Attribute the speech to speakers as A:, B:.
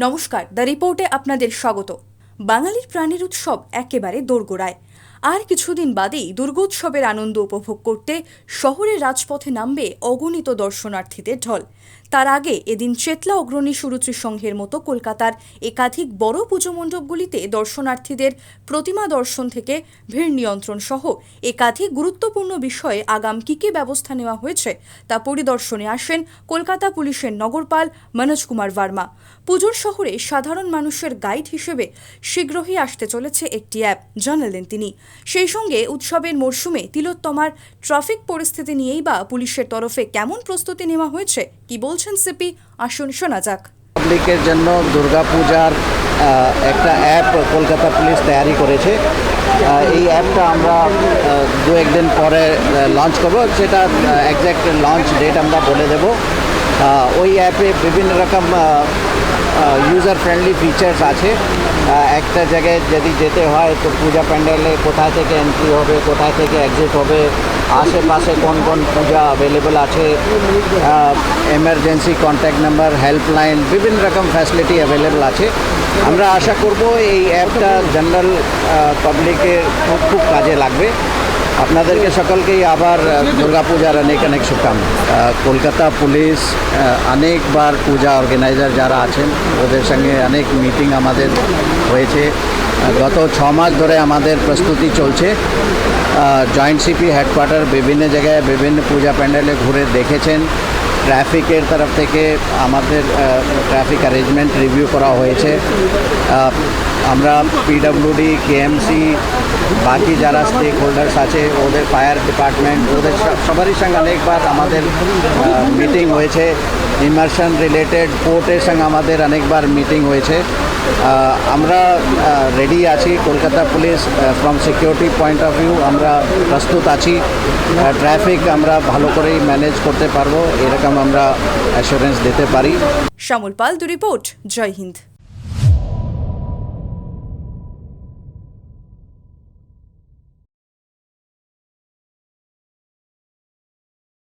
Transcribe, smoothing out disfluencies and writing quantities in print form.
A: নমস্কার, দ্য রিপোর্টে আপনাদের স্বাগত। বাঙালির প্রাণের উৎসব একেবারে দোরগোড়ায়। আর কিছুদিন বাদেই দুর্গোৎসবের আনন্দ উপভোগ করতে শহরের রাজপথে নামবে অগণিত দর্শনার্থীদের ঢল। তার আগে এদিন চেতলা অগ্রণী সুরুচি সংঘের মতো কলকাতার একাধিক বড় পুজো মণ্ডপগুলিতে দর্শনার্থীদের প্রতিমা দর্শন থেকে ভিড় নিয়ন্ত্রণ সহ একাধিক গুরুত্বপূর্ণ বিষয়ে আগাম কী কী ব্যবস্থা নেওয়া হয়েছে তা পরিদর্শনে আসেন কলকাতা পুলিশের নগরপাল মনোজ কুমার ভার্মা। পুজোর শহরে সাধারণ মানুষের গাইড হিসেবে শীঘ্রই আসতে চলেছে একটি অ্যাপ, জানালেন তিনি। সেই সঙ্গে উৎসবের মরশুমে তিলোত্তমার ট্রাফিক পরিস্থিতি নিয়েই বা পুলিশের তরফে কেমন প্রস্তুতি নেওয়া হয়েছে কি বলছেন সিপি, আসুন শোনা যাক।
B: পাবলিকের জন্য দুর্গাপূজার একটা অ্যাপ কলকাতা পুলিশ তৈরি করেছে। এই অ্যাপটা আমরা দু একদিন পরে লঞ্চ করব, সেটা এক্স্যাক্ট লঞ্চ ডেট আমরা বলে দেব। ওই অ্যাপে বিভিন্ন রকম ইউজার ফ্রেন্ডলি ফিচার্স আছে। একটা জায়গায় যদি যেতে হয় তো পূজা প্যান্ডেলে কোথায় থেকে এন্ট্রি হবে, কোথায় থেকে এক্সিট হবে, আশেপাশে কোন কোন পূজা অ্যাভেলেবল আছে, এমার্জেন্সি কন্ট্যাক্ট নাম্বার, হেল্পলাইন, বিভিন্ন রকম ফ্যাসিলিটি অ্যাভেলেবল আছে। আমরা আশা করব এই অ্যাপটা জেনারেল পাবলিকের খুব কাজে লাগবে। আপনাদেরকে সকলকেই আবার দুর্গাপূজার অনেক অনেক শুভকামনা। কলকাতা পুলিশ অনেকবার পূজা অর্গানাইজার যারা আছেন ওদের সঙ্গে অনেক মিটিং আমাদের হয়েছে। গত 6 মাস ধরে আমাদের প্রস্তুতি চলছে। জয়েন্ট সিপি হেডকোয়ার্টার বিভিন্ন জায়গায় বিভিন্ন পূজা প্যান্ডেলে ঘুরে দেখেছেন। ট্রাফিকের তরফ থেকে আমাদের ট্রাফিক অ্যারেঞ্জমেন্ট রিভিউ করা হয়েছে। আমরা পিডব্লিউডি, কেএমসি, বাকি যারা স্টেক হোল্ডার্স আছে, ওদের ফায়ার ডিপার্টমেন্ট, ওদের সবারই সঙ্গে অনেকবার আমাদের মিটিং হয়েছে। ইমার্শন রিলেটেড পোর্টের সঙ্গে আমাদের অনেকবার মিটিং হয়েছে। আমরা রেডি আছি। Kolkata police from security point of view আমরা প্রস্তুত আছি। ট্রাফিক আমরা ভালো করেই ম্যানেজ করতে পারবো, এরকম আমরা অ্যাসুরেন্স দিতে পারি।
A: শ্যামল পাল, দ্য রিপোর্ট। জয় হিন্দ।